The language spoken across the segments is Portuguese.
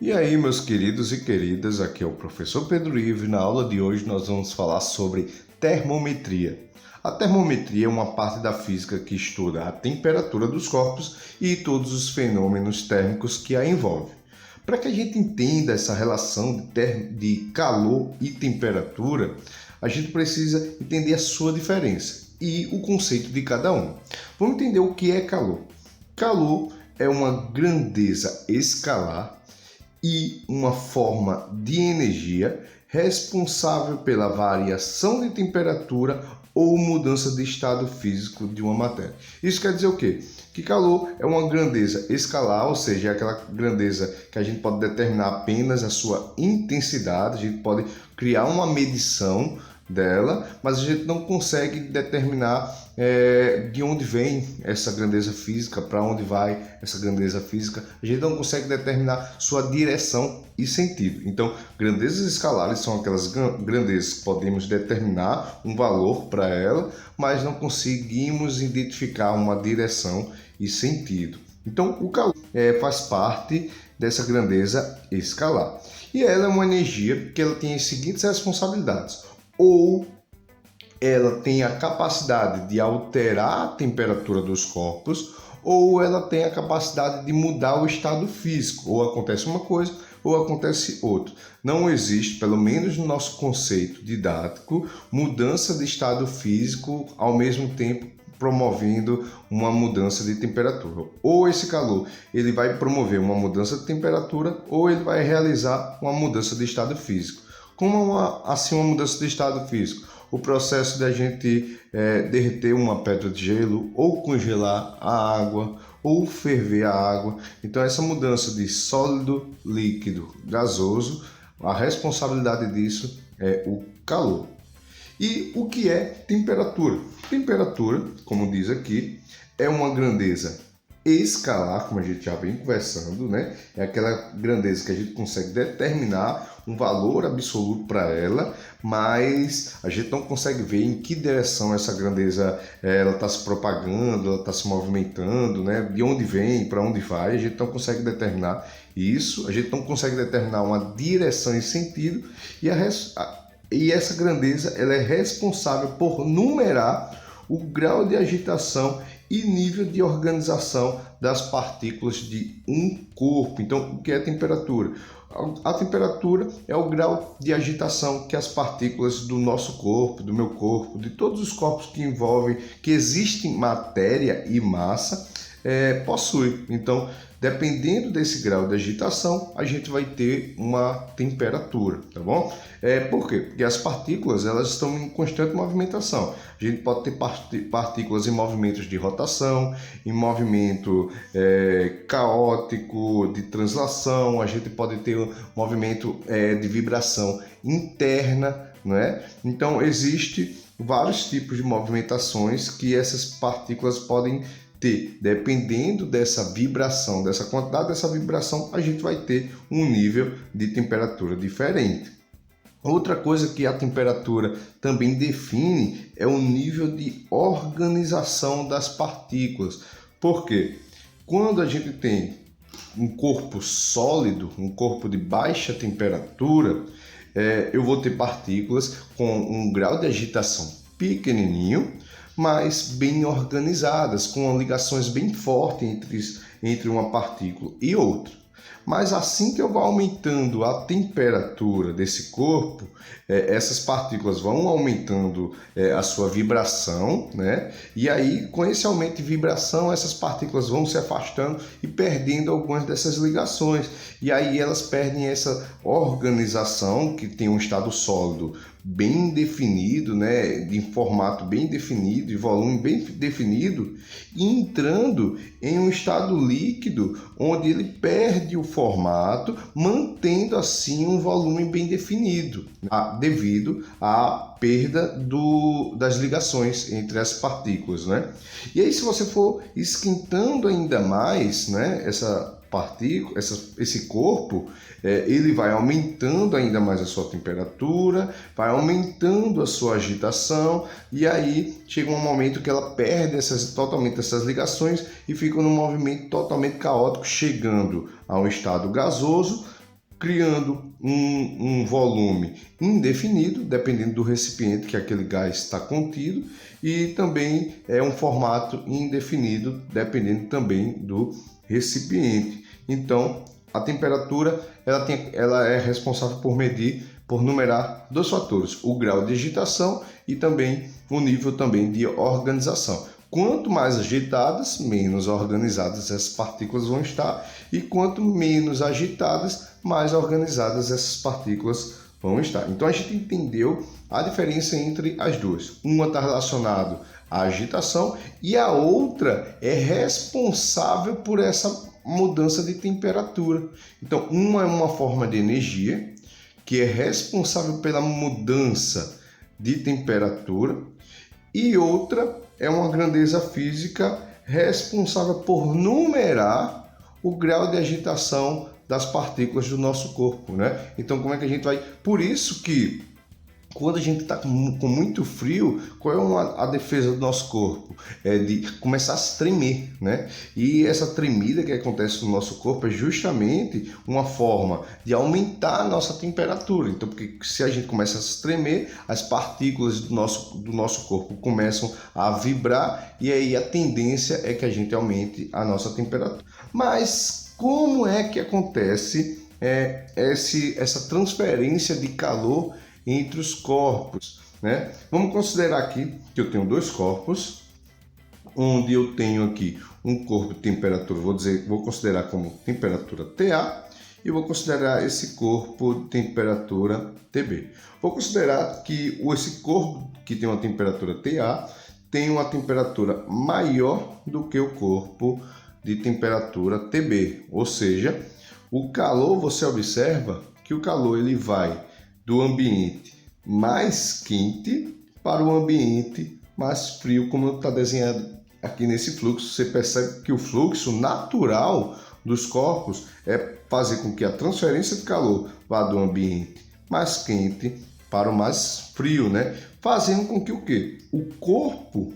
E aí, meus queridos e queridas, aqui é o professor Pedro Ivo e na aula de hoje nós vamos falar sobre termometria. A termometria é uma parte da física que estuda a temperatura dos corpos e todos os fenômenos térmicos que a envolvem. Para que a gente entenda essa relação de calor e temperatura, a gente precisa entender a sua diferença e o conceito de cada um. Vamos entender o que é calor. Calor é uma grandeza escalar e uma forma de energia responsável pela variação de temperatura ou mudança de estado físico de uma matéria. Isso quer dizer o quê? Que calor é uma grandeza escalar, ou seja, é aquela grandeza que a gente pode determinar apenas a sua intensidade, a gente pode criar uma medição dela, mas a gente não consegue determinar de onde vem essa grandeza física, para onde vai essa grandeza física, a gente não consegue determinar sua direção e sentido. Então, grandezas escalares são aquelas grandezas que podemos determinar um valor para ela, mas não conseguimos identificar uma direção e sentido. Então, o calor faz parte dessa grandeza escalar. E ela é uma energia que ela tem as seguintes responsabilidades. Ou ela tem a capacidade de alterar a temperatura dos corpos, ou ela tem a capacidade de mudar o estado físico. Ou acontece uma coisa, ou acontece outra. Não existe, pelo menos no nosso conceito didático, mudança de estado físico ao mesmo tempo promovendo uma mudança de temperatura. Ou esse calor ele vai promover uma mudança de temperatura, ou ele vai realizar uma mudança de estado físico. Como uma mudança de estado físico? O processo da gente derreter uma pedra de gelo, ou congelar a água, ou ferver a água. Então essa mudança de sólido, líquido, gasoso, a responsabilidade disso é o calor. E o que é temperatura? Temperatura, como diz aqui, é uma grandeza escalar, como a gente já vem conversando, né? É aquela grandeza que a gente consegue determinar um valor absoluto para ela, mas a gente não consegue ver em que direção essa grandeza ela está se propagando, ela está se movimentando, né? De onde vem, para onde vai, a gente não consegue determinar isso, a gente não consegue determinar uma direção e sentido, e essa grandeza ela é responsável por numerar o grau de agitação e nível de organização das partículas de um corpo. Então, o que é a temperatura? A temperatura é o grau de agitação que as partículas do nosso corpo, do meu corpo, de todos os corpos que envolvem, que existem matéria e massa, possui. Então, dependendo desse grau de agitação, a gente vai ter uma temperatura, tá bom? Por quê? Porque as partículas elas estão em constante movimentação. A gente pode ter partículas em movimentos de rotação, em movimento caótico, de translação, a gente pode ter um movimento de vibração interna, não é? Então, existe vários tipos de movimentações que essas partículas podem ter. Dependendo dessa vibração, dessa quantidade dessa vibração, a gente vai ter um nível de temperatura diferente. Outra coisa que a temperatura também define é o nível de organização das partículas. Por quê? Quando a gente tem um corpo sólido, um corpo de baixa temperatura, eu vou ter partículas com um grau de agitação pequenininho, mas bem organizadas, com ligações bem fortes entre uma partícula e outra. Mas assim que eu vou aumentando a temperatura desse corpo, essas partículas vão aumentando a sua vibração, né? E aí, com esse aumento de vibração, essas partículas vão se afastando e perdendo algumas dessas ligações. E aí elas perdem essa organização que tem um estado sólido bem definido, né, de formato bem definido, de volume bem definido, e entrando em um estado líquido, onde ele perde o formato, mantendo assim um volume bem definido, devido à perda das ligações entre as partículas, né? E aí, se você for esquentando ainda mais, né, esse corpo, ele vai aumentando ainda mais a sua temperatura, vai aumentando a sua agitação, e aí chega um momento que ela perde totalmente essas ligações e fica num movimento totalmente caótico, chegando a um estado gasoso, criando um volume indefinido, dependendo do recipiente que aquele gás está contido, e também é um formato indefinido, dependendo também do recipiente. Então, a temperatura ela é responsável por numerar dois fatores: o grau de agitação e também o nível também de organização. Quanto mais agitadas, menos organizadas essas partículas vão estar, e quanto menos agitadas, mais organizadas essas partículas vão estar. Então a gente entendeu a diferença entre as duas. Uma está relacionada à agitação e a outra é responsável por essa mudança de temperatura. Então uma é uma forma de energia que é responsável pela mudança de temperatura, e outra é uma grandeza física responsável por numerar o grau de agitação das partículas do nosso corpo, né? Então, como é que a gente vai... Por isso que, quando a gente está com muito frio, qual é a defesa do nosso corpo? É de começar a se tremer, né? E essa tremida que acontece no nosso corpo é justamente uma forma de aumentar a nossa temperatura. Então, porque se a gente começa a se tremer, as partículas do nosso corpo começam a vibrar, e aí a tendência é que a gente aumente a nossa temperatura. Mas como é que acontece essa transferência de calor entre os corpos, né? Vamos considerar aqui que eu tenho dois corpos, onde eu tenho aqui um corpo de temperatura, vou considerar como temperatura TA, e vou considerar esse corpo de temperatura TB. Vou considerar que esse corpo que tem uma temperatura TA tem uma temperatura maior do que o corpo de temperatura TB, ou seja, o calor, você observa que o calor ele vai do ambiente mais quente para o ambiente mais frio, como está desenhado aqui nesse fluxo. Você percebe que o fluxo natural dos corpos é fazer com que a transferência de calor vá do ambiente mais quente para o mais frio, né? Fazendo com que o quê? O corpo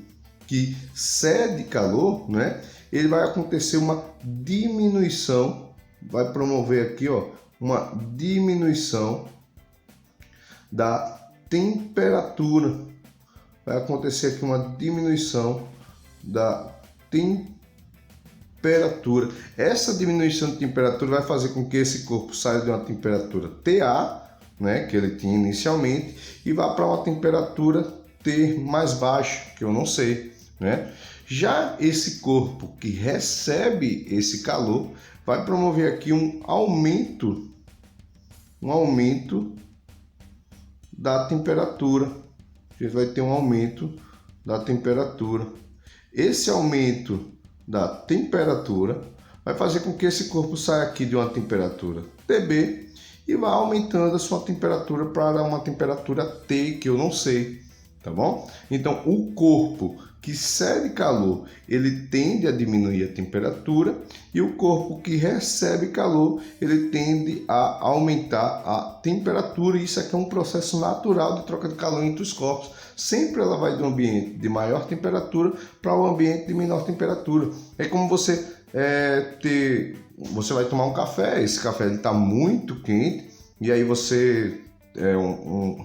que cede calor, né? Ele vai acontecer uma diminuição, vai promover aqui, ó, uma diminuição da temperatura. Vai acontecer aqui uma diminuição da temperatura. Essa diminuição de temperatura vai fazer com que esse corpo saia de uma temperatura TA, né, que ele tinha inicialmente, e vá para uma temperatura T mais baixa, que eu não sei, né? Já esse corpo que recebe esse calor vai promover aqui um aumento da temperatura. A gente vai ter um aumento da temperatura. Esse aumento da temperatura vai fazer com que esse corpo saia aqui de uma temperatura TB e vá aumentando a sua temperatura para uma temperatura T, que eu não sei, tá bom? Então, o corpo que cede calor, ele tende a diminuir a temperatura, e o corpo que recebe calor, ele tende a aumentar a temperatura. Isso aqui é um processo natural de troca de calor entre os corpos. Sempre ela vai do ambiente de maior temperatura para o ambiente de menor temperatura. É como você vai tomar um café, esse café está muito quente, e aí você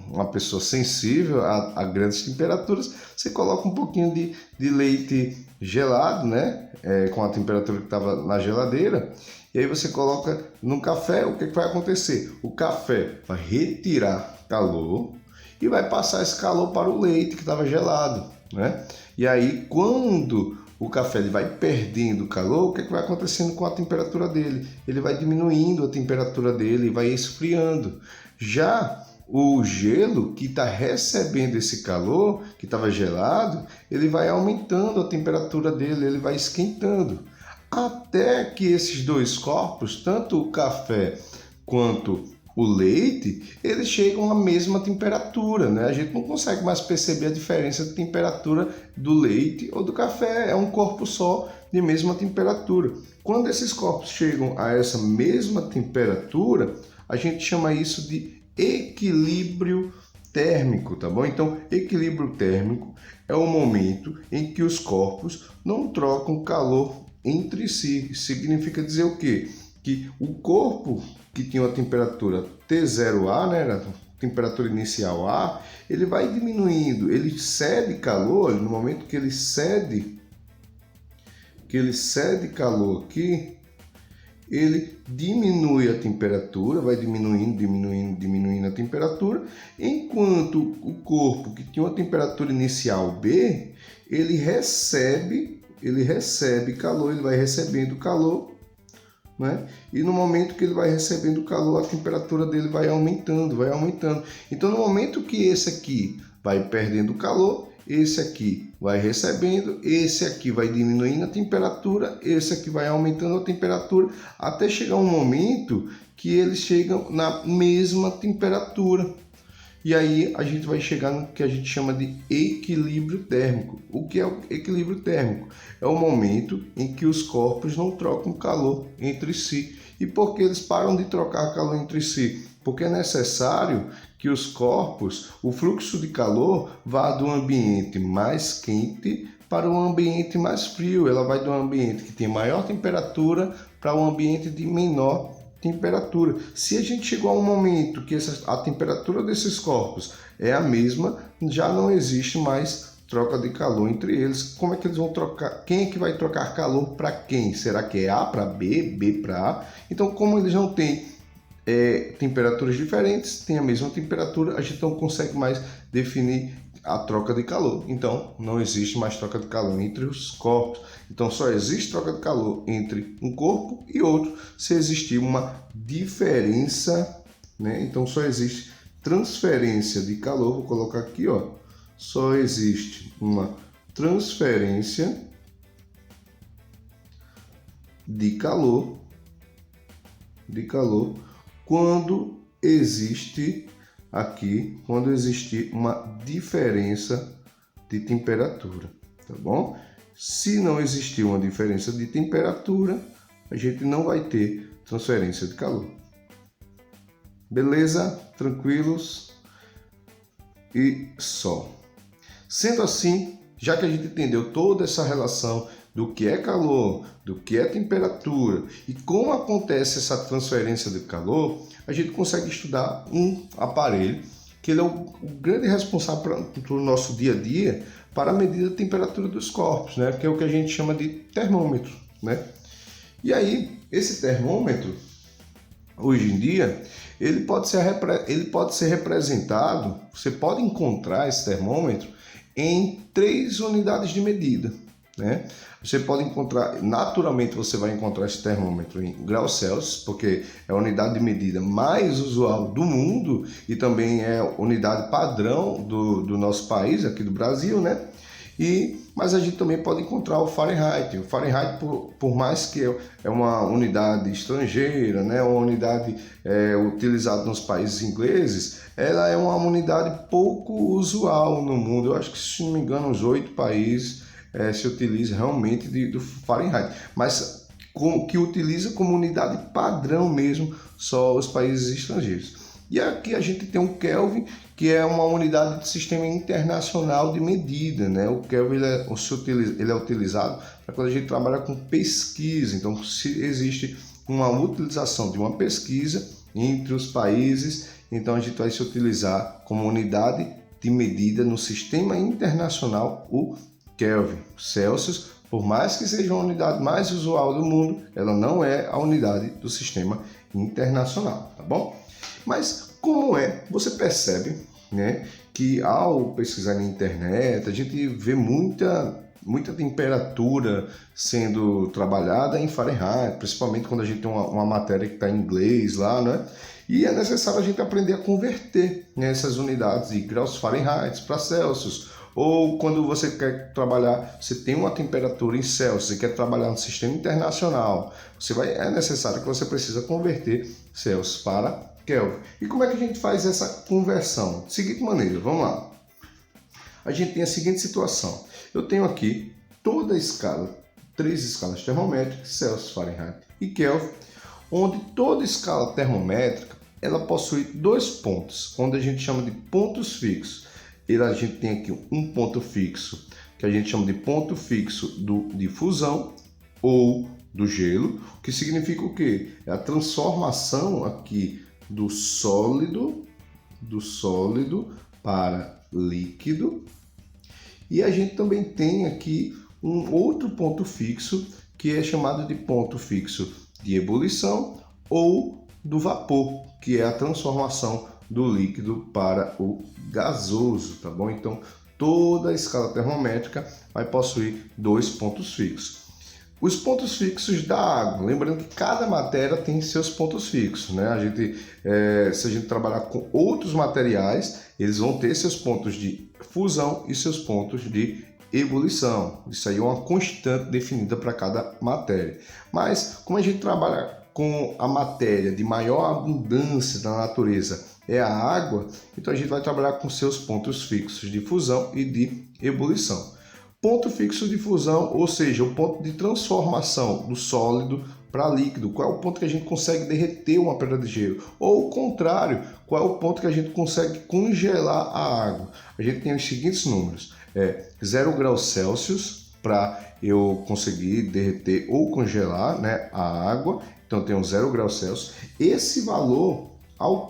uma pessoa sensível a grandes temperaturas, você coloca um pouquinho de leite gelado, né? Com a temperatura que estava na geladeira, e aí você coloca no café. O que vai acontecer? O café vai retirar calor e vai passar esse calor para o leite que estava gelado, né? E aí, quando o café ele vai perdendo calor, o que vai acontecendo com a temperatura dele? Ele vai diminuindo a temperatura dele e vai esfriando. Já o gelo que está recebendo esse calor, que estava gelado, ele vai aumentando a temperatura dele, ele vai esquentando, até que esses dois corpos, tanto o café quanto o leite, eles chegam à mesma temperatura, né? A gente não consegue mais perceber a diferença de temperatura do leite ou do café, é um corpo só de mesma temperatura. Quando esses corpos chegam a essa mesma temperatura, a gente chama isso de equilíbrio térmico, tá bom? Então, equilíbrio térmico é o momento em que os corpos não trocam calor entre si. Significa dizer o quê? que o corpo que tinha uma temperatura T0A, né, era temperatura inicial A, ele vai diminuindo, ele cede calor, no momento que ele cede calor aqui, ele diminui a temperatura, vai diminuindo a temperatura, enquanto o corpo que tinha uma temperatura inicial B, ele recebe calor, ele vai recebendo calor, né? E no momento que ele vai recebendo calor, a temperatura dele vai aumentando. Então, no momento que esse aqui vai perdendo calor, esse aqui vai recebendo, esse aqui vai diminuindo a temperatura, esse aqui vai aumentando a temperatura, até chegar um momento que eles chegam na mesma temperatura. E aí a gente vai chegar no que a gente chama de equilíbrio térmico. O que é o equilíbrio térmico? É o momento em que os corpos não trocam calor entre si. E por que eles param de trocar calor entre si? Porque é necessário que os corpos, o fluxo de calor, vá do ambiente mais quente para o ambiente mais frio. Ela vai do ambiente que tem maior temperatura para o ambiente de menor temperatura. Se a gente chegou a um momento que a temperatura desses corpos é a mesma, já não existe mais troca de calor entre eles. Como é que eles vão trocar? Quem é que vai trocar calor para quem? Será que é A para B, B para A? Então, como eles não têm temperaturas diferentes, tem a mesma temperatura, a gente não consegue mais definir a troca de calor. Então, não existe mais troca de calor entre os corpos. Então, só existe troca de calor entre um corpo e outro se existir uma diferença, né? Então, só existe transferência de calor. Vou colocar aqui, ó. Só existe uma transferência de calor quando existe uma diferença de temperatura, tá bom? Se não existir uma diferença de temperatura, a gente não vai ter transferência de calor. Beleza? Tranquilos? E só. Sendo assim, já que a gente entendeu toda essa relação do que é calor, do que é temperatura e como acontece essa transferência de calor, a gente consegue estudar um aparelho que ele é o grande responsável para o nosso dia a dia para a medida da temperatura dos corpos, né? Que é o que a gente chama de termômetro, né? E aí, esse termômetro, hoje em dia, ele pode ser representado, você pode encontrar esse termômetro em 3 unidades de medida, né? Você pode encontrar, naturalmente você vai encontrar esse termômetro em graus Celsius, porque é a unidade de medida mais usual do mundo e também é a unidade padrão do nosso país, aqui do Brasil, né? Mas a gente também pode encontrar o Fahrenheit. O Fahrenheit, por mais que é uma unidade estrangeira, né, uma unidade utilizada nos países ingleses, ela é uma unidade pouco usual no mundo. Eu acho que, se não me engano, uns 8 países se utiliza realmente do Fahrenheit, mas que utiliza como unidade padrão mesmo só os países estrangeiros. E aqui a gente tem um Kelvin, que é uma unidade de sistema internacional de medida, né? O Kelvin ele é utilizado para quando a gente trabalha com pesquisa. Então, se existe uma utilização de uma pesquisa entre os países, então a gente vai se utilizar como unidade de medida no sistema internacional o Kelvin. Celsius, por mais que seja uma unidade mais usual do mundo, ela não é a unidade do sistema internacional, tá bom? Mas como você percebe, né, que ao pesquisar na internet, a gente vê muita temperatura sendo trabalhada em Fahrenheit, principalmente quando a gente tem uma matéria que está em inglês lá, né? E é necessário a gente aprender a converter, né, essas unidades de graus Fahrenheit para Celsius. Ou quando você quer trabalhar, você tem uma temperatura em Celsius e quer trabalhar no sistema internacional, é necessário que você precisa converter Celsius para Kelvin. E como é que a gente faz essa conversão? De seguinte maneira, vamos lá. A gente tem a seguinte situação. Eu tenho aqui toda a escala, 3 escalas termométricas, Celsius, Fahrenheit e Kelvin, onde toda escala termométrica ela possui 2 pontos, onde a gente chama de pontos fixos. A gente tem aqui um ponto fixo que a gente chama de ponto fixo de fusão ou do gelo, que significa o quê? É a transformação aqui do sólido para líquido. E a gente também tem aqui um outro ponto fixo, que é chamado de ponto fixo de ebulição ou do vapor, que é a transformação do líquido para o gasoso, tá bom? Então, toda a escala termométrica vai possuir dois pontos fixos. Os pontos fixos da água, lembrando que cada matéria tem seus pontos fixos, né? Se a gente trabalhar com outros materiais, eles vão ter seus pontos de fusão e seus pontos de ebulição. Isso aí é uma constante definida para cada matéria. Mas como a gente trabalha com a matéria de maior abundância da natureza é a água, então a gente vai trabalhar com seus pontos fixos de fusão e de ebulição. Ponto fixo de fusão, ou seja, o ponto de transformação do sólido para líquido. Qual é o ponto que a gente consegue derreter uma pedra de gelo? Ou o contrário, qual é o ponto que a gente consegue congelar a água? A gente tem os seguintes números. 0 graus Celsius para eu conseguir derreter ou congelar, né, a água. Então eu tenho 0 graus Celsius. Esse valor, ao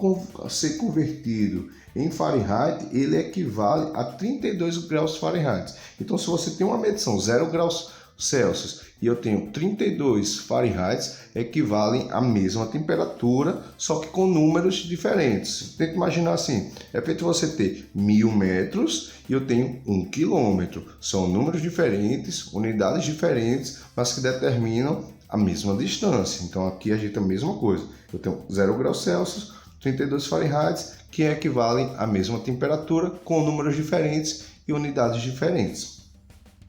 ser convertido em Fahrenheit, ele equivale a 32 graus Fahrenheit. Então, se você tem uma medição 0 graus Celsius e eu tenho 32 Fahrenheit, equivalem à mesma temperatura, só que com números diferentes. Tenta imaginar assim, é feito você ter 1000 metros e eu tenho 1 quilômetro. São números diferentes, unidades diferentes, mas que determinam a mesma distância. Então, aqui a gente tem a mesma coisa. Eu tenho 0 graus Celsius, 32 Fahrenheit, que equivalem à mesma temperatura, com números diferentes e unidades diferentes.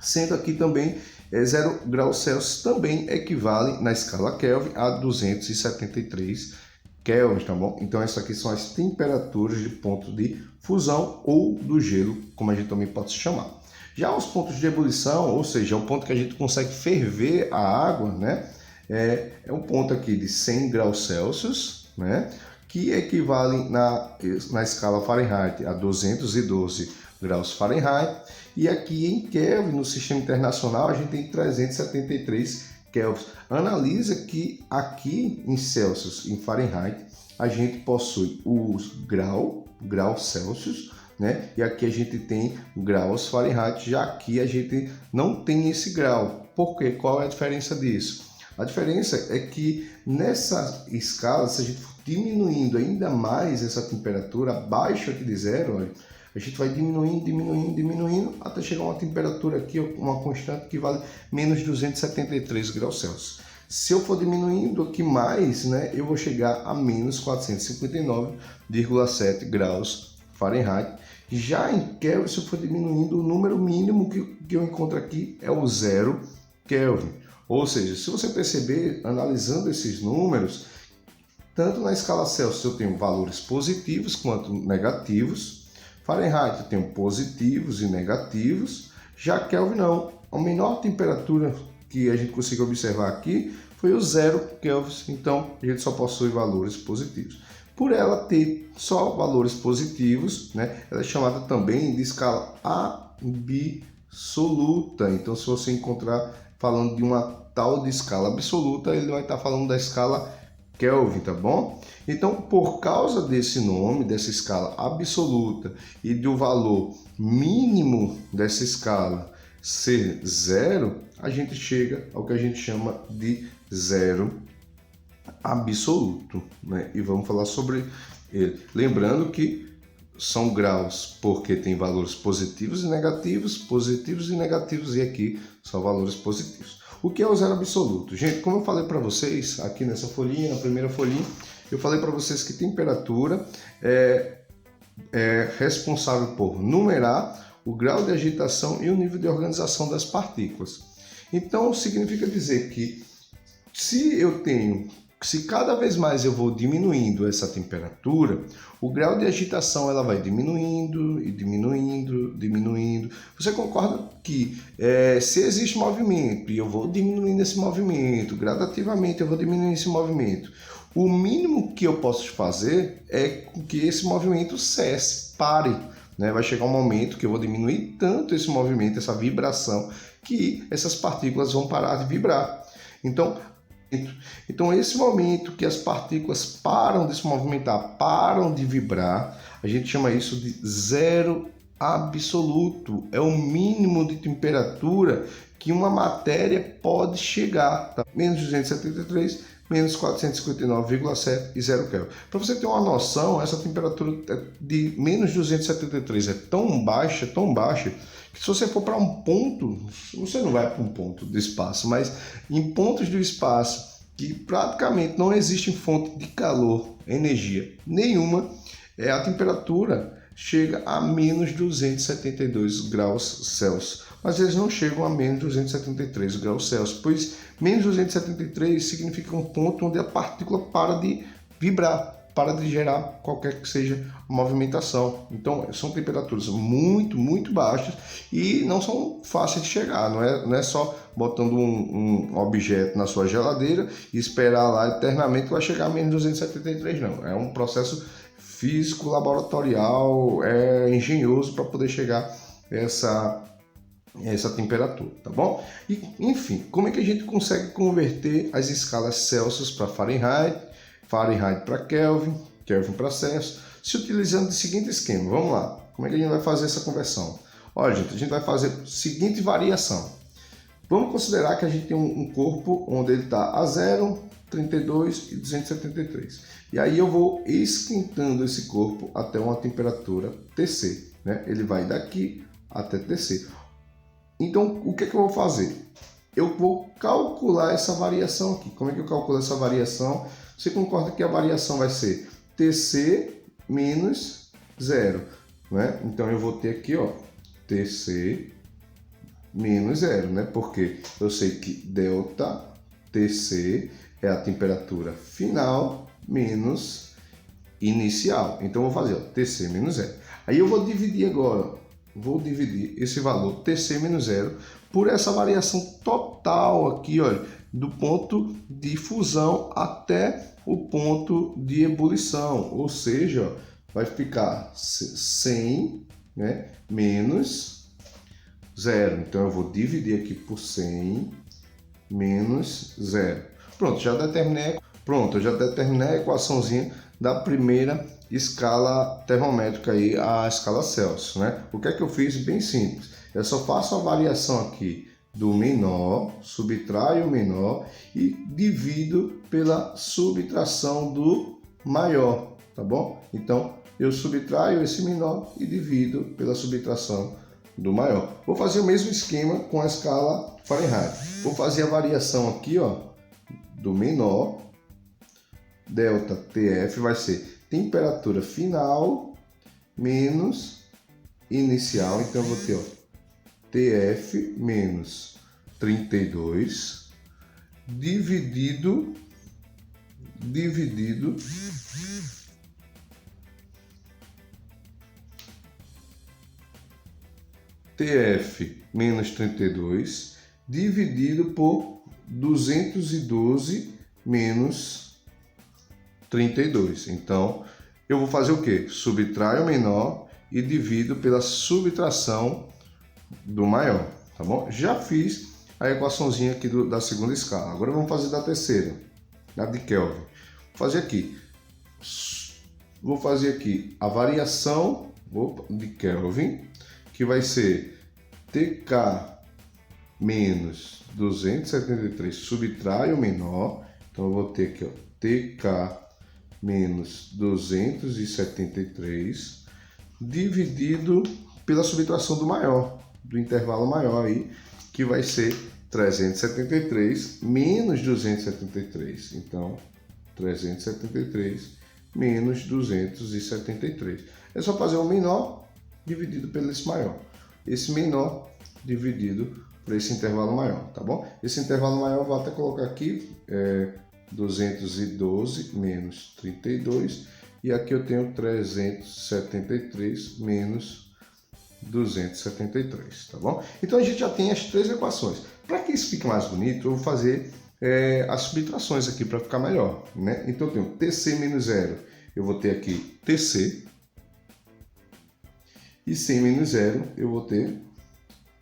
Sendo aqui também 0 graus Celsius também equivale na escala Kelvin a 273 Kelvin, tá bom? Então essas aqui são as temperaturas de ponto de fusão ou do gelo, como a gente também pode se chamar. Já os pontos de ebulição, ou seja, o ponto que a gente consegue ferver a água, né? É um ponto aqui de 100 graus Celsius, né? Que equivale na escala Fahrenheit a 212 graus Fahrenheit. E aqui em Kelvin, no sistema internacional, a gente tem 373 Kelvin. Analisa que aqui em Celsius, em Fahrenheit, a gente possui os graus Celsius, né? E aqui a gente tem graus Fahrenheit, já aqui a gente não tem esse grau. Por quê? Qual é a diferença disso? A diferença é que nessa escala, se a gente for diminuindo ainda mais essa temperatura abaixo aqui de zero, olha, a gente vai diminuindo até chegar a uma temperatura aqui, uma constante que vale menos 273 graus Celsius. Se eu for diminuindo aqui mais, né, eu vou chegar a menos 459,7 graus Fahrenheit. Já em Kelvin, se eu for diminuindo, o número mínimo que eu encontro aqui é o 0 Kelvin. Ou seja, se você perceber, analisando esses números, tanto na escala Celsius eu tenho valores positivos quanto negativos, Fahrenheit eu tenho positivos e negativos, já Kelvin não. A menor temperatura que a gente conseguiu observar aqui foi o 0 Kelvin, então a gente só possui valores positivos. Por ela ter só valores positivos, né, ela é chamada também de escala absoluta. Então, se você encontrar falando de uma tal de escala absoluta, ele vai estar falando da escala Kelvin, tá bom? Então, por causa desse nome, dessa escala absoluta e do valor mínimo dessa escala ser 0, a gente chega ao que a gente chama de zero absoluto, né? E vamos falar sobre ele. Lembrando que são graus porque tem valores positivos e negativos, e aqui são valores positivos. O que é o zero absoluto? Gente, como eu falei para vocês aqui nessa folhinha, na primeira folhinha, eu falei para vocês que temperatura é responsável por numerar o grau de agitação e o nível de organização das partículas. Então, significa dizer que se cada vez mais eu vou diminuindo essa temperatura, o grau de agitação ela vai diminuindo e diminuindo. Você concorda que se existe movimento e eu vou diminuindo esse movimento, gradativamente eu vou diminuindo esse movimento, o mínimo que eu posso fazer é que esse movimento cesse, pare. Né? Vai chegar um momento que eu vou diminuir tanto esse movimento, essa vibração, que essas partículas vão parar de vibrar. Então, Então, esse momento que as partículas param de se movimentar, param de vibrar, a gente chama isso de zero absoluto. É o mínimo de temperatura que uma matéria pode chegar. Tá? Menos 273, menos 459,7 e 0 Kelvin. Para você ter uma noção, essa temperatura de menos 273 é tão baixa, que se você for para um ponto, você não vai para um ponto do espaço, mas em pontos do espaço que praticamente não existe fonte de calor, energia nenhuma, a temperatura chega a menos 272 graus Celsius. Mas eles não chegam a menos 273 graus Celsius, pois menos 273 significa um ponto onde a partícula para de vibrar, para de gerar qualquer que seja a movimentação. Então, são temperaturas muito, muito baixas e não são fáceis de chegar. Não é só botando um objeto na sua geladeira e esperar lá eternamente que vai chegar a menos 273, não. É um processo físico, laboratorial, engenhoso para poder chegar a essa temperatura, tá bom? E, enfim, como é que a gente consegue converter as escalas Celsius para Fahrenheit, Fahrenheit para Kelvin, Kelvin para Celsius, se utilizando o seguinte esquema? Vamos lá, como é que a gente vai fazer essa conversão? Olha, gente, a gente vai fazer a seguinte variação. Vamos considerar que a gente tem um corpo onde ele está a 0, 32 e 273. E aí eu vou esquentando esse corpo até uma temperatura Tc, né? Ele vai daqui até Tc. Então, o que é que eu vou fazer? Eu vou calcular essa variação aqui. Como é que eu calculo essa variação? Você concorda que a variação vai ser Tc menos 0, né? Então, eu vou ter aqui, ó, Tc menos 0, né? Porque eu sei que delta Tc é a temperatura final menos inicial. Então, eu vou fazer, ó, Tc menos 0. Aí eu vou dividir agora, vou dividir esse valor Tc menos 0 por essa variação total aqui, olha, do ponto de fusão até o ponto de ebulição, ou seja, ó, vai ficar 100, né, menos 0. Então eu vou dividir aqui por 100 menos 0. Pronto, eu já determinei a equaçãozinha da primeira escala termométrica aí, a escala Celsius, né? O que é que eu fiz? Bem simples. Eu só faço a variação aqui do menor, subtraio o menor e divido pela subtração do maior, tá bom? Então, eu subtraio esse menor e divido pela subtração do maior. Vou fazer o mesmo esquema com a escala Fahrenheit. Vou fazer a variação aqui, ó, do menor, delta Tf vai ser temperatura final menos inicial. Então eu vou ter, ó, Tf menos 32 dividido Tf menos 32 dividido por 212 menos 32. Então, eu vou fazer o quê? Subtraio o menor e divido pela subtração do maior, tá bom? Já fiz a equaçãozinha aqui da segunda escala. Agora vamos fazer da terceira, da de Kelvin. Vou fazer aqui a variação de Kelvin, que vai ser Tk menos 273, subtraio o menor. Então eu vou ter aqui, ó, Tk menos 273 dividido pela subtração do maior, do intervalo maior aí, que vai ser 373 menos 273. Então, 373 menos 273. É só fazer o menor dividido pelo esse maior. Esse menor dividido por esse intervalo maior, tá bom? Esse intervalo maior eu vou até colocar aqui, 212 menos 32, e aqui eu tenho 373 menos 273, tá bom? Então a gente já tem as três equações. Para que isso fique mais bonito, eu vou fazer as subtrações aqui para ficar melhor, né? Então eu tenho Tc menos 0, eu vou ter aqui Tc, e 100 menos 0 eu vou ter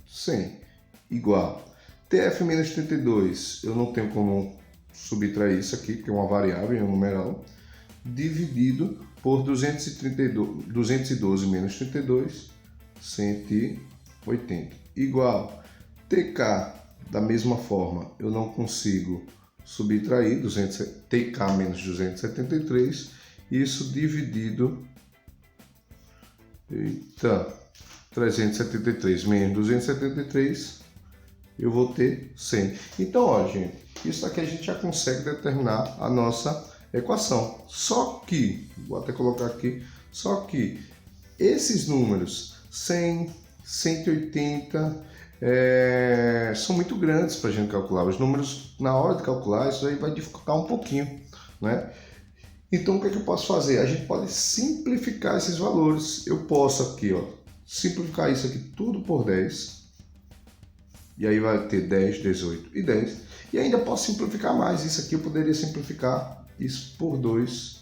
100, igual Tf menos 32, eu não tenho como subtrair isso aqui, que é uma variável, é um numeral, dividido por 212 menos 32, 180, igual TK. Da mesma forma, eu não consigo subtrair TK menos 273, isso dividido, 373 menos 273, eu vou ter 100. Então, ó, gente, isso aqui a gente já consegue determinar a nossa equação. Só que, vou até colocar aqui, só que esses números 100, 180 são muito grandes para a gente calcular. Os números, na hora de calcular, isso aí vai dificultar um pouquinho, né? Então, o que é que eu posso fazer? A gente pode simplificar esses valores. Eu posso aqui, ó, simplificar isso aqui tudo por 10. E aí vai ter 10, 18 e 10. E ainda posso simplificar mais. Isso aqui eu poderia simplificar isso por 2,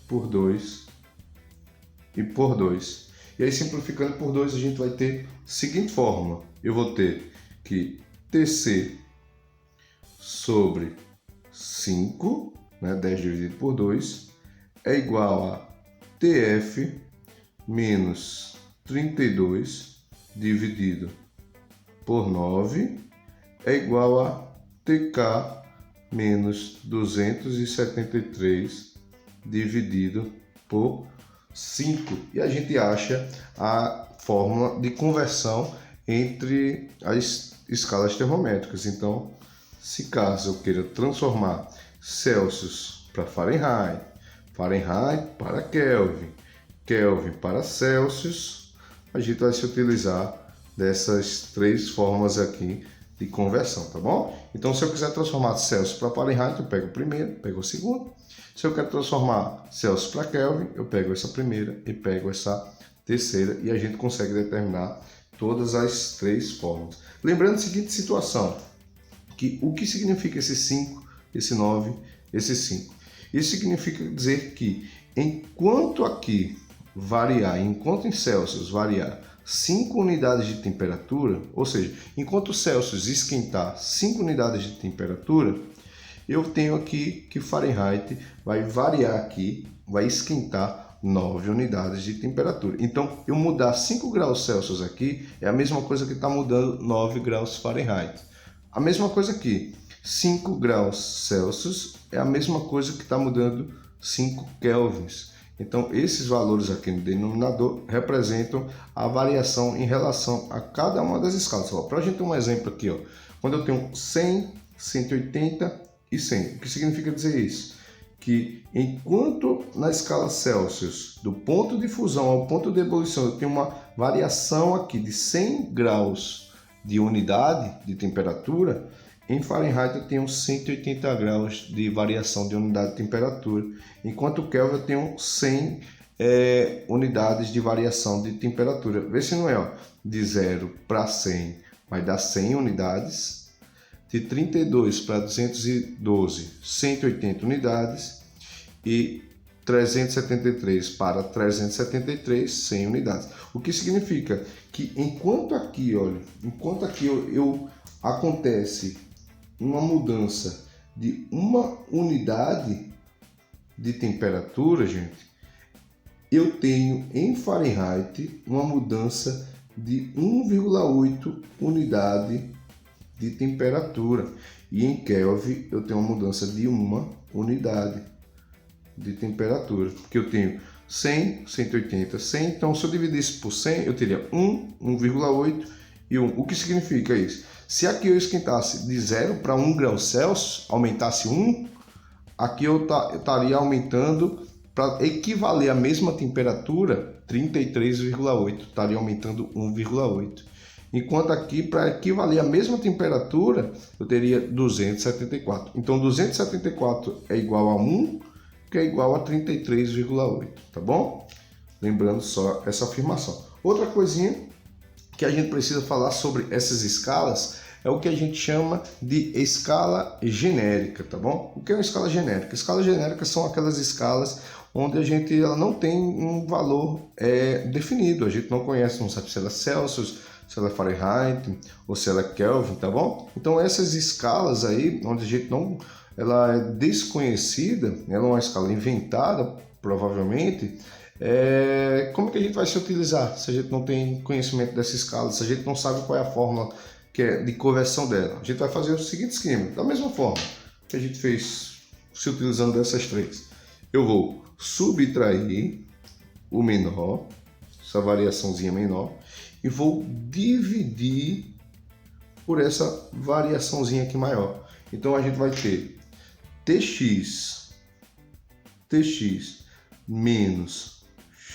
por 2 e por 2. E aí, simplificando por 2, a gente vai ter a seguinte fórmula. Eu vou ter que TC sobre 5, né, 10 dividido por 2, é igual a TF menos 32 dividido por 9, é igual a TK menos 273 dividido por 5. E a gente acha a fórmula de conversão entre as escalas termométricas. Então, se caso eu queira transformar Celsius para Fahrenheit, Fahrenheit para Kelvin, Kelvin para Celsius, a gente vai se utilizar dessas três formas aqui de conversão, tá bom? Então, se eu quiser transformar Celsius para Fahrenheit, eu pego o primeiro, pego o segundo. Se eu quero transformar Celsius para Kelvin, eu pego essa primeira e pego essa terceira, e a gente consegue determinar todas as três formas. Lembrando a seguinte situação, que o que significa esse 5, esse 9, esse 5? Isso significa dizer que enquanto aqui variar, enquanto em Celsius variar 5 unidades de temperatura, ou seja, enquanto o Celsius esquentar 5 unidades de temperatura, eu tenho aqui que Fahrenheit vai variar aqui, vai esquentar 9 unidades de temperatura. Então, eu mudar 5 graus Celsius aqui é a mesma coisa que está mudando 9 graus Fahrenheit. A mesma coisa aqui, 5 graus Celsius é a mesma coisa que está mudando 5 kelvins. Então, esses valores aqui no denominador representam a variação em relação a cada uma das escalas. Para a gente ter um exemplo aqui, ó, quando eu tenho 100, 180 e 100. O que significa dizer isso? Que enquanto na escala Celsius, do ponto de fusão ao ponto de ebulição, eu tenho uma variação aqui de 100 graus de unidade de temperatura, em Fahrenheit eu tenho 180 graus de variação de unidade de temperatura, enquanto Kelvin eu tenho 100 unidades de variação de temperatura. Vê se não é, ó, de 0 para 100 vai dar 100 unidades, de 32 para 212, 180 unidades, e 373 para 373, 100 unidades. O que significa que enquanto aqui, olha, acontece uma mudança de uma unidade de temperatura, gente, eu tenho em Fahrenheit uma mudança de 1,8 unidade de temperatura, e em Kelvin eu tenho uma mudança de 1 unidade de temperatura, porque eu tenho 100, 180, 100, então se eu dividisse por 100 eu teria 1,8 e 1. O que significa isso? Se aqui eu esquentasse de 0 para 1 grau Celsius, aumentasse 1, aqui eu estaria aumentando para equivaler à mesma temperatura, 33,8, estaria aumentando 1,8. Enquanto aqui, para equivaler à mesma temperatura, eu teria 274. Então, 274 é igual a 1, que é igual a 33,8, tá bom? Lembrando só essa afirmação. Outra coisinha que a gente precisa falar sobre essas escalas é o que a gente chama de escala genérica, tá bom? O que é uma escala genérica? Escalas genéricas são aquelas escalas onde ela não tem um valor definido. A gente não conhece, não sabe se ela é Celsius, se ela é Fahrenheit ou se ela é Kelvin, tá bom? Então essas escalas aí, onde a gente não, ela é desconhecida, ela é uma escala inventada, provavelmente, como que a gente vai se utilizar se a gente não tem conhecimento dessa escala, se a gente não sabe qual é a fórmula que é de conversão dela? A gente vai fazer o seguinte esquema, da mesma forma que a gente fez se utilizando dessas três. Eu vou subtrair o menor, essa variaçãozinha menor, e vou dividir por essa variaçãozinha aqui maior. Então a gente vai ter tx menos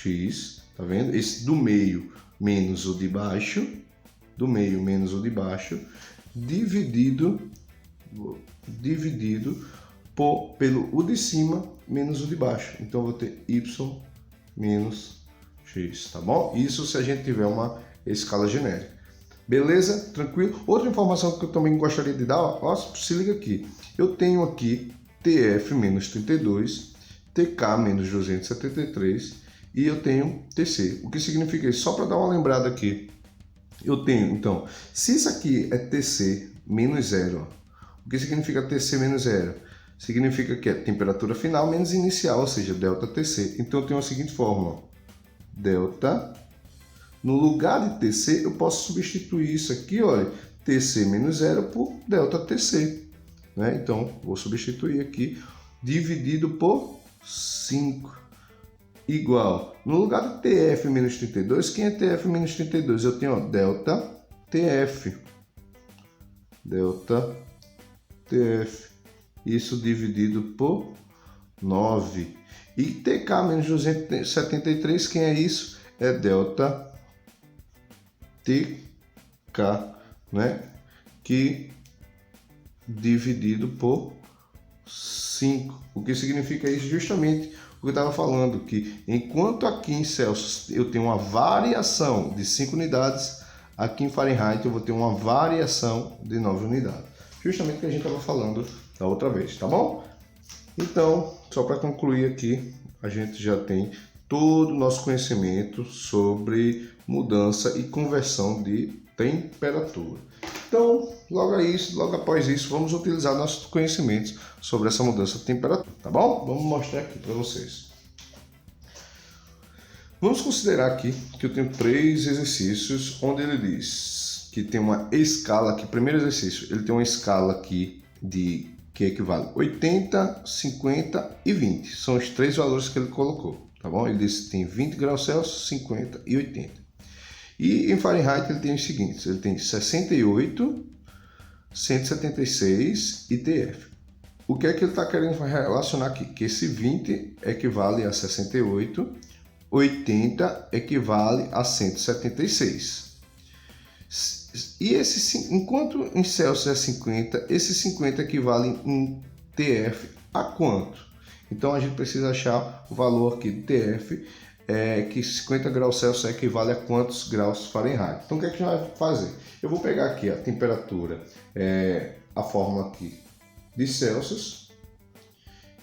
x, tá vendo? Esse do meio menos o de baixo, dividido pelo o de cima menos o de baixo. Então eu vou ter y menos x, tá bom? Isso se a gente tiver uma escala genérica. Beleza? Tranquilo? Outra informação que eu também gostaria de dar, ó, se liga aqui. Eu tenho aqui TF menos 32, TK menos 273 e eu tenho TC. O que significa isso? Só para dar uma lembrada aqui. Eu tenho, então, se isso aqui é TC menos 0, o que significa TC menos 0? Significa que é temperatura final menos inicial, ou seja, ΔTC. Então eu tenho a seguinte fórmula. Delta, no lugar de TC, eu posso substituir isso aqui, olha, TC menos 0 por ΔTC. Né? Então, vou substituir aqui, dividido por 5, igual. No lugar de TF menos 32, quem é TF menos 32? Eu tenho, ó, delta TF. Delta TF. Isso dividido por 9. E TK menos 273, quem é isso? É delta TK, né? Que dividido por 5. O que significa isso? Justamente o que eu estava falando, que enquanto aqui em Celsius eu tenho uma variação de 5 unidades, aqui em Fahrenheit eu vou ter uma variação de 9 unidades. Justamente o que a gente estava falando da outra vez, tá bom? Então, só para concluir aqui, a gente já tem todo o nosso conhecimento sobre mudança e conversão de temperatura. Então, logo após isso, vamos utilizar nossos conhecimentos sobre essa mudança de temperatura, tá bom? Vamos mostrar aqui para vocês. Vamos considerar aqui que eu tenho 3 exercícios onde ele diz que tem uma escala aqui. Primeiro exercício, ele tem uma escala aqui que equivale 80, 50 e 20. São os 3 valores que ele colocou, tá bom? Ele disse que tem 20 graus Celsius, 50 e 80. E em Fahrenheit ele tem os seguintes, ele tem 68, 176 e TF. O que é que ele está querendo relacionar aqui? Que esse 20 equivale a 68, 80 equivale a 176. E enquanto em Celsius é 50, esse 50 equivale em TF a quanto? Então a gente precisa achar o valor aqui de TF, que 50 graus Celsius equivale a quantos graus Fahrenheit. Então o que é que a gente vai fazer? Eu vou pegar aqui a temperatura, a fórmula aqui de Celsius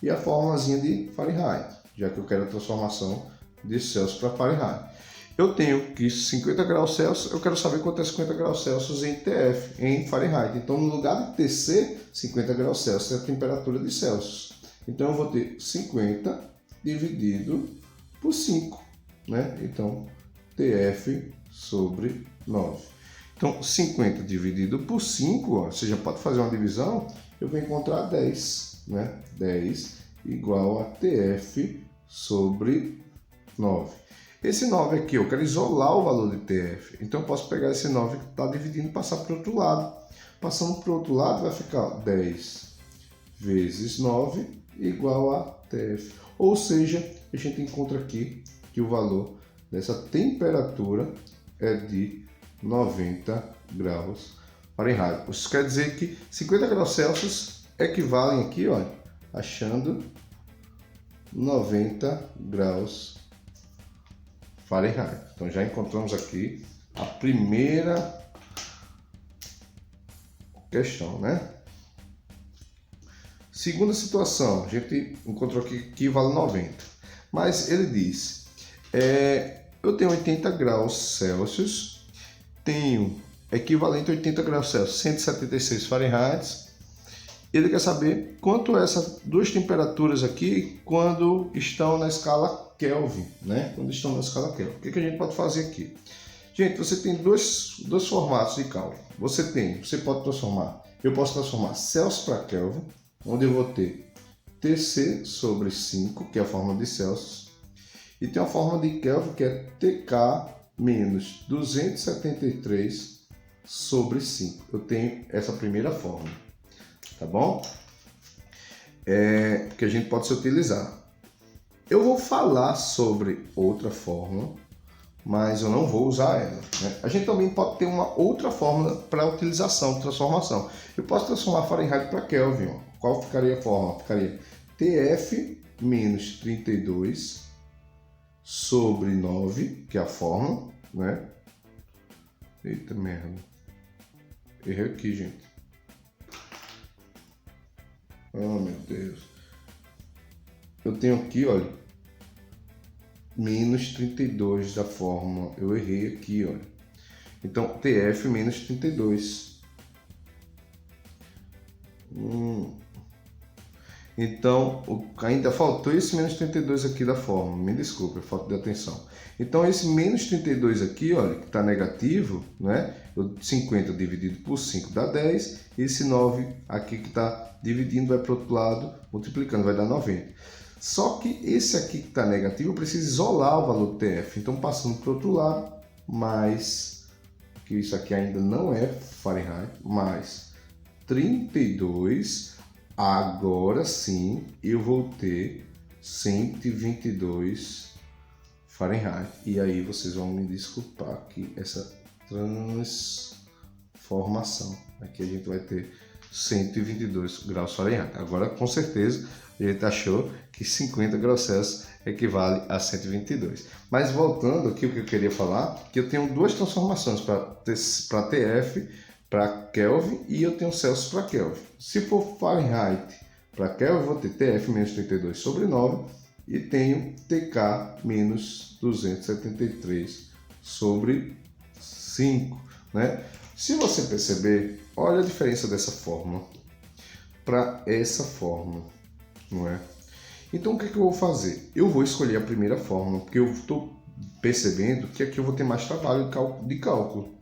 e a formulazinha de Fahrenheit, já que eu quero a transformação de Celsius para Fahrenheit. Eu tenho que 50 graus Celsius, eu quero saber quanto é 50 graus Celsius em TF, em Fahrenheit. Então, no lugar de TC, 50 graus Celsius é a temperatura de Celsius. Então, eu vou ter 50 dividido por 5, né? Então, TF sobre 9. Então, 50 dividido por 5, ó, você já pode fazer uma divisão, eu vou encontrar 10, né? 10 igual a TF sobre 9. Esse 9 aqui, eu quero isolar o valor de TF. Então, eu posso pegar esse 9 que está dividindo e passar para o outro lado. Passando para o outro lado, vai ficar 10 vezes 9 igual a TF. Ou seja, a gente encontra aqui que o valor dessa temperatura é de 90 graus Fahrenheit. Isso quer dizer que 50 graus Celsius equivalem aqui, olha, achando 90 graus Fahrenheit. Então já encontramos aqui a primeira questão, né? Segunda situação, a gente encontrou aqui que vale 90. Mas ele diz, eu tenho 80 graus Celsius tenho equivalente a 80 graus Celsius, 176 Fahrenheit. Ele quer saber quanto essas duas temperaturas aqui quando estão na escala Kelvin, né? Quando estão na escala Kelvin. O que a gente pode fazer aqui? Gente, você tem dois formatos de cálculo. Você pode transformar, eu posso transformar Celsius para Kelvin, onde eu vou ter Tc sobre 5, que é a fórmula de Celsius, e tem a fórmula de Kelvin, que é Tk menos 273 sobre 5. Eu tenho essa primeira fórmula, tá bom? Que a gente pode se utilizar. Eu vou falar sobre outra fórmula, mas eu não vou usar ela, né? A gente também pode ter uma outra fórmula para utilização, transformação. Eu posso transformar Fahrenheit para Kelvin. Ó. Qual ficaria a fórmula? Ficaria Tf menos 32 sobre 9, que é a fórmula, né? Eita merda. Errei aqui, gente. Oh, meu Deus. Eu tenho aqui, olha, menos 32 da fórmula. Eu errei aqui, olha. Então, Tf menos 32. Então, ainda faltou esse menos 32 aqui da fórmula. Me desculpe, falta de atenção. Então, esse menos 32 aqui, olha, que está negativo, né? 50 dividido por 5 dá 10. Esse 9 aqui que está dividindo vai para o outro lado, multiplicando, vai dar 90. Só que esse aqui que está negativo, eu preciso isolar o valor do TF. Então, passando para o outro lado, mais, que isso aqui ainda não é Fahrenheit, mais 32. Agora sim, eu vou ter 122 Fahrenheit. E aí vocês vão me desculpar aqui essa transformação. Aqui a gente vai ter 122 graus Fahrenheit. Agora, com certeza, a gente achou que 50 graus Celsius equivale a 122. Mas voltando aqui, o que eu queria falar, que eu tenho duas transformações para TF, para Kelvin, e eu tenho Celsius para Kelvin. Se for Fahrenheit para Kelvin, eu vou ter Tf menos 32 sobre 9 e tenho Tk menos 273 sobre 5. Né? Se você perceber, olha a diferença dessa fórmula para essa fórmula, não é? Então o que eu vou fazer? Eu vou escolher a primeira fórmula, porque eu estou percebendo que aqui eu vou ter mais trabalho de cálculo.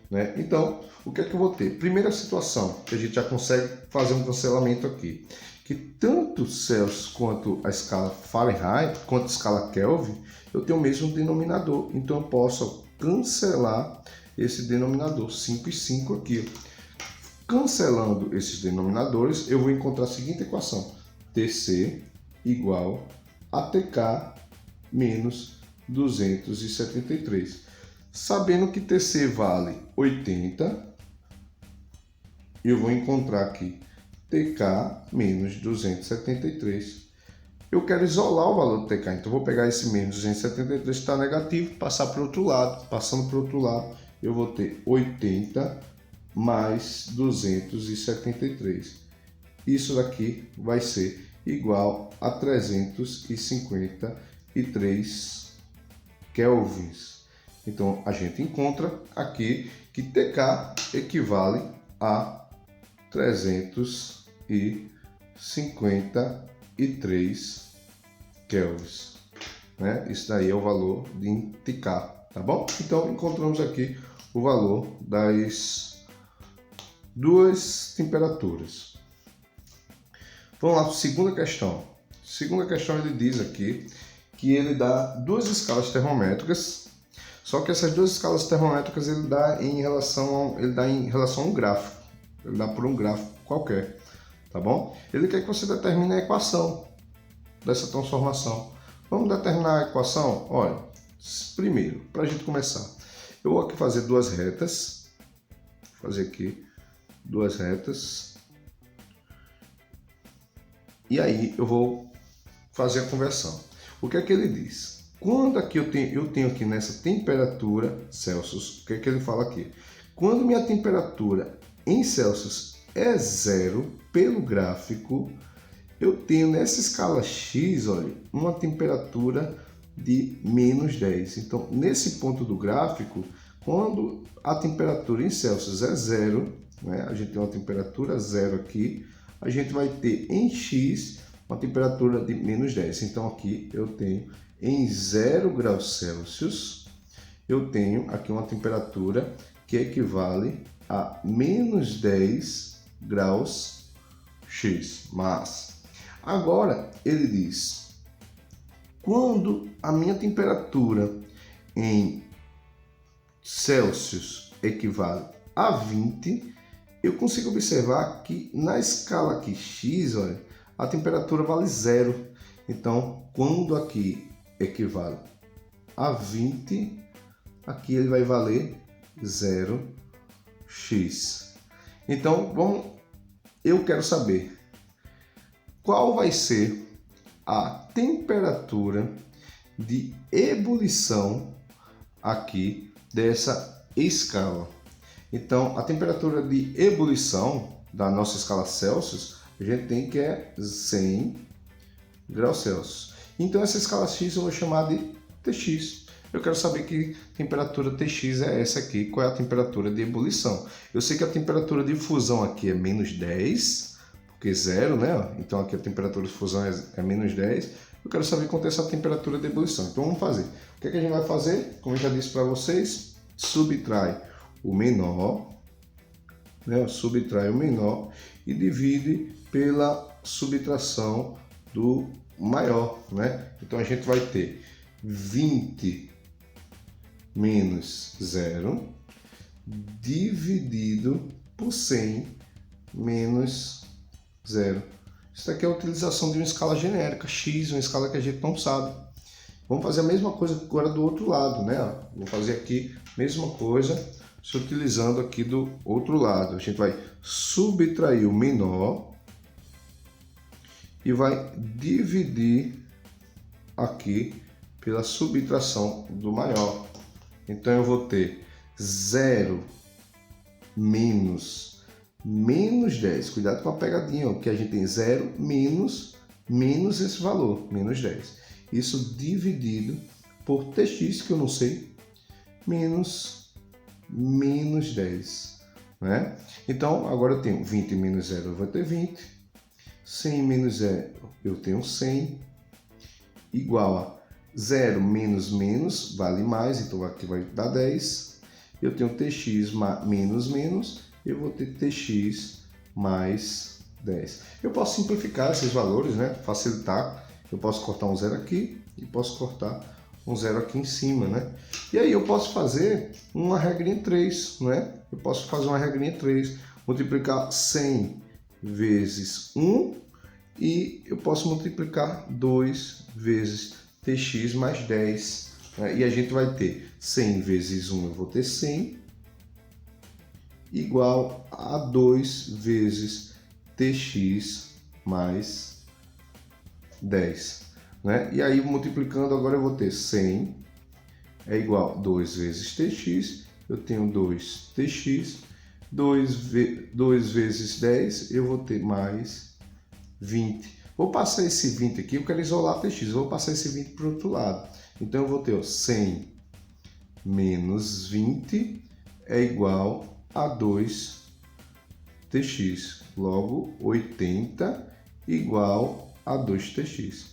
Né? Então, o que é que eu vou ter? Primeira situação, que a gente já consegue fazer um cancelamento aqui, que tanto Celsius quanto a escala Fahrenheit, quanto a escala Kelvin, eu tenho o mesmo denominador, então eu posso cancelar esse denominador, 5 e 5 aqui. Cancelando esses denominadores, eu vou encontrar a seguinte equação, Tc igual a Tk menos 273. Sabendo que Tc vale 80, eu vou encontrar aqui Tk menos 273. Eu quero isolar o valor do Tk, então eu vou pegar esse menos 273 que está negativo, passar para o outro lado. Passando para o outro lado, eu vou ter 80 mais 273. Isso daqui vai ser igual a 353 kelvins. Então, a gente encontra aqui que Tk equivale a 353 kelvins. Né? Isso daí é o valor de Tk, tá bom? Então, encontramos aqui o valor das duas temperaturas. Vamos lá para a segunda questão. Segunda questão, ele diz aqui que ele dá duas escalas termométricas. Só que essas duas escalas termométricas ele dá em relação a um gráfico. Ele dá por um gráfico qualquer, tá bom? Ele quer que você determine a equação dessa transformação. Vamos determinar a equação? Olha, primeiro, para a gente começar, eu vou aqui fazer duas retas. Vou fazer aqui duas retas. E aí eu vou fazer a conversão. O que é que ele diz? Quando aqui eu tenho aqui nessa temperatura Celsius, o que é que ele fala aqui? Quando minha temperatura em Celsius é 0 pelo gráfico, eu tenho nessa escala X, olha, uma temperatura de menos 10. Então, nesse ponto do gráfico, Quando a temperatura em Celsius é zero, né? A gente tem uma temperatura zero aqui, a gente vai ter em X uma temperatura de menos 10. Então aqui eu tenho em 0 graus Celsius, eu tenho aqui uma temperatura que equivale a menos 10 graus X. Mas agora ele diz, quando a minha temperatura em Celsius equivale a 20, eu consigo observar que na escala aqui X, olha, a temperatura vale zero. Então, quando aqui equivale a 20, aqui ele vai valer 0x. Então, eu quero saber qual vai ser a temperatura de ebulição aqui dessa escala. Então, a temperatura de ebulição da nossa escala Celsius, a gente tem que é 100 graus Celsius. Então, essa escala X eu vou chamar de Tx. Eu quero saber que temperatura Tx é essa aqui, qual é a temperatura de ebulição. Eu sei que a temperatura de fusão aqui é menos 10, porque zero, né? Então, aqui a temperatura de fusão é menos 10. Eu quero saber quanto é essa temperatura de ebulição. Então, vamos fazer. O que é que a gente vai fazer? Como eu já disse para vocês, subtrai o menor, né? Subtrai o menor e divide pela subtração do maior, né? Então a gente vai ter 20 menos 0 dividido por 100 menos 0. Isso daqui é a utilização de uma escala genérica, x, uma escala que a gente não sabe. Vamos fazer a mesma coisa agora do outro lado, né? Vou fazer aqui a mesma coisa, se utilizando aqui do outro lado. A gente vai subtrair o menor e vai dividir aqui pela subtração do maior. Então eu vou ter 0 menos 10. Cuidado com a pegadinha, ó, que a gente tem 0 menos esse valor, menos 10. Isso dividido por Tx, que eu não sei, menos 10, né? Então, agora eu tenho 20 menos 0, eu vou ter 20. 100 menos 0, eu tenho 100. Igual a 0 menos vale mais, então aqui vai dar 10. Eu tenho Tx menos, eu vou ter Tx mais 10. Eu posso simplificar esses valores, né? Facilitar. Eu posso cortar um 0 aqui e posso cortar um 0 aqui em cima, né? E aí eu posso fazer uma regrinha 3, né? Eu posso fazer uma regrinha 3, multiplicar 100 vezes 1 e eu posso multiplicar 2 vezes Tx mais 10, né? E a gente vai ter 100 vezes 1, eu vou ter 100, igual a 2 vezes Tx mais 10, né? E aí multiplicando agora eu vou ter 100 é igual a 2 vezes Tx, eu tenho 2Tx, 2 vezes 10 eu vou ter mais 20. Vou passar esse 20 aqui, eu quero isolar Tx, vou passar esse 20 para o outro lado. Então eu vou ter 100 menos 20 é igual a 2Tx, logo 80 igual a 2Tx.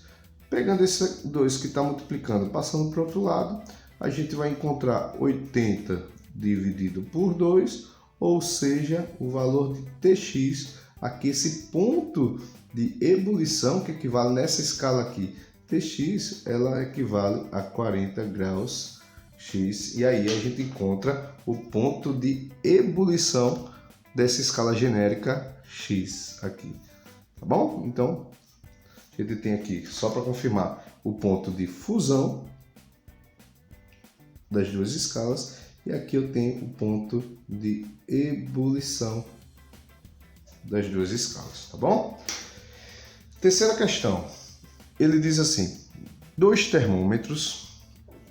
Pegando esse 2 que está multiplicando, passando para o outro lado, a gente vai encontrar 80 dividido por 2, ou seja, o valor de Tx, aqui esse ponto de ebulição, que equivale nessa escala aqui, Tx, ela equivale a 40 graus X, e aí a gente encontra o ponto de ebulição dessa escala genérica X aqui, tá bom? Então, a gente tem aqui, só para confirmar, o ponto de fusão das duas escalas, e aqui eu tenho o ponto de ebulição das duas escalas, tá bom? Terceira questão, ele diz assim, 2 termômetros,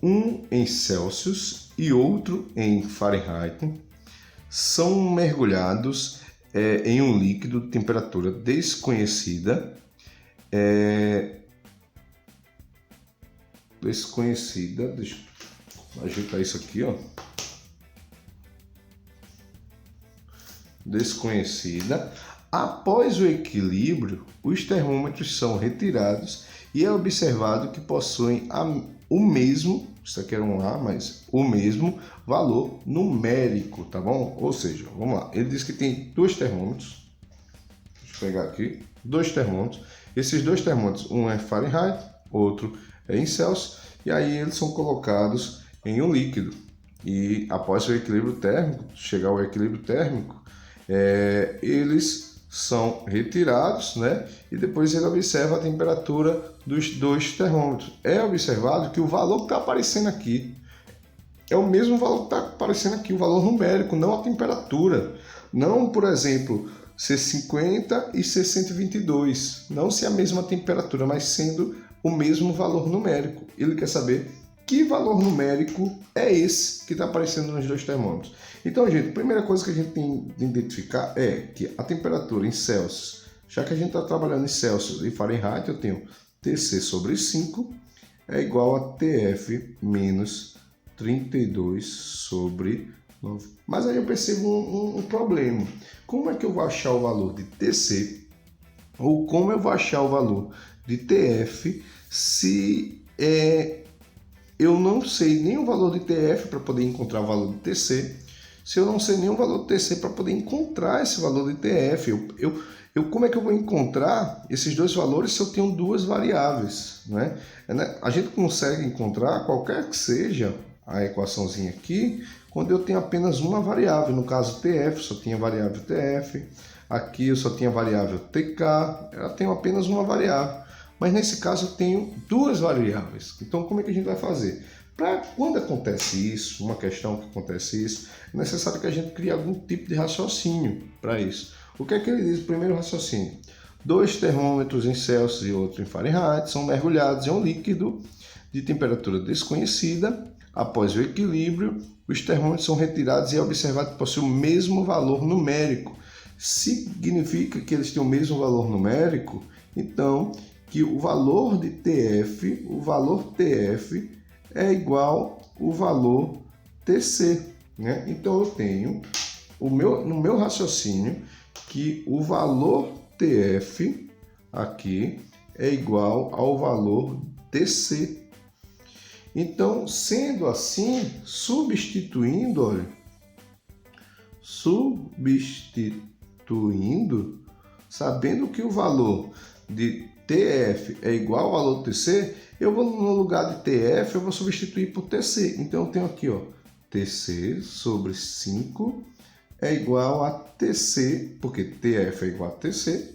um em Celsius e outro em Fahrenheit, são mergulhados em um líquido de temperatura desconhecida, deixa eu ajeitar isso aqui, ó. desconhecida. Após o equilíbrio, os termômetros são retirados e é observado que possuem o mesmo, isso aqui era um A, mas o mesmo valor numérico, tá bom? Ou seja, vamos lá, ele diz que tem dois termômetros, deixa eu pegar aqui, dois termômetros, esses dois termômetros, um é Fahrenheit, outro é em Celsius, e aí eles são colocados em um líquido, e após o equilíbrio térmico, chegar ao equilíbrio térmico, eles são retirados, né? E depois ele observa a temperatura dos dois termômetros. É observado que o valor que está aparecendo aqui é o mesmo valor que está aparecendo aqui, o valor numérico, não a temperatura. Não, por exemplo, ser 50 e ser 122. Não ser a mesma temperatura, mas sendo o mesmo valor numérico. Ele quer saber que valor numérico é esse que está aparecendo nos dois termômetros. Então, gente, a primeira coisa que a gente tem de identificar é que a temperatura em Celsius, já que a gente está trabalhando em Celsius e Fahrenheit, eu tenho Tc sobre 5 é igual a Tf menos 32 sobre 9. Mas aí eu percebo um problema. Como é que eu vou achar o valor de Tc ou como eu vou achar o valor de Tf se eu não sei nem o valor de Tf para poder encontrar o valor de Tc, se eu não sei nem o valor de Tc para poder encontrar esse valor de Tf? Como é que eu vou encontrar esses dois valores se eu tenho duas variáveis, né? A gente consegue encontrar qualquer que seja a equaçãozinha aqui quando eu tenho apenas uma variável. No caso Tf, só tinha a variável Tf. Aqui eu só tinha a variável Tk. Eu tenho apenas uma variável. Mas nesse caso eu tenho duas variáveis. Então como é que a gente vai fazer? Para quando acontece isso, uma questão que acontece isso, é necessário que a gente crie algum tipo de raciocínio para isso. O que é que ele diz? O primeiro raciocínio. Dois termômetros em Celsius e outro em Fahrenheit são mergulhados em um líquido de temperatura desconhecida. Após o equilíbrio, os termômetros são retirados e é observado que possuem o mesmo valor numérico. Significa que eles têm o mesmo valor numérico, então que o valor de Tf, o valor Tf é igual ao valor Tc, né? Então eu tenho no meu raciocínio que o valor Tf aqui é igual ao valor Tc. Então, sendo assim, substituindo, sabendo que o valor de Tf é igual ao valor Tc, eu vou no lugar de Tf, eu vou substituir por Tc. Então eu tenho aqui, ó, Tc sobre 5 é igual a Tc, porque Tf é igual a Tc,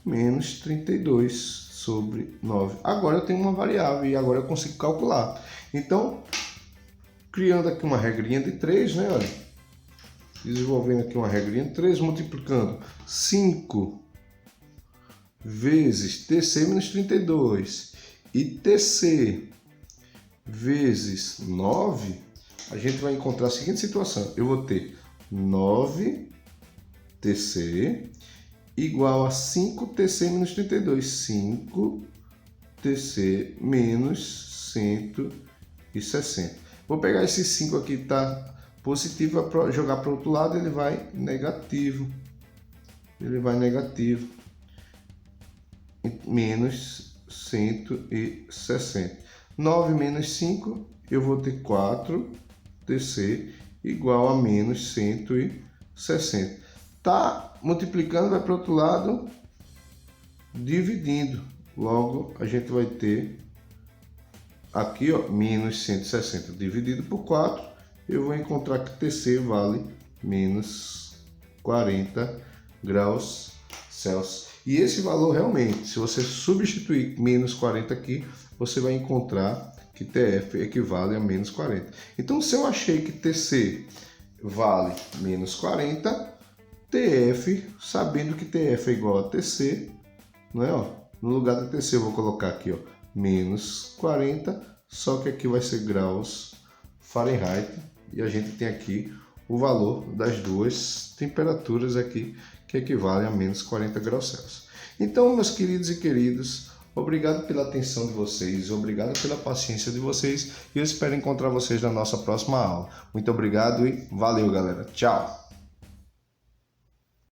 menos 32 sobre 9. Agora eu tenho uma variável e agora eu consigo calcular. Então, criando aqui uma regrinha de 3, né, olha, desenvolvendo aqui uma regrinha de 3, multiplicando 5 vezes Tc menos 32 e Tc vezes 9, a gente vai encontrar a seguinte situação. Eu vou ter 9 Tc igual a 5 Tc menos 32. 5 Tc menos 160. Vou pegar esse 5 aqui, tá positivo, para jogar para o outro lado, ele vai negativo. Menos 160. 9 menos 5, eu vou ter 4 Tc igual a menos 160. Tá multiplicando, vai para o outro lado, dividindo. Logo, a gente vai ter aqui, ó, menos 160 dividido por 4. Eu vou encontrar que Tc vale menos 40 graus Celsius. E esse valor realmente, se você substituir menos 40 aqui, você vai encontrar que Tf equivale a menos 40. Então, se eu achei que Tc vale menos 40, Tf, sabendo que Tf é igual a Tc, não é, ó, no lugar de Tc eu vou colocar aqui, ó, menos 40, só que aqui vai ser graus Fahrenheit, e a gente tem aqui o valor das duas temperaturas aqui, que equivalem a menos 40 graus Celsius. Então, meus queridos e queridos, obrigado pela atenção de vocês, obrigado pela paciência de vocês, e eu espero encontrar vocês na nossa próxima aula. Muito obrigado e valeu, galera. Tchau!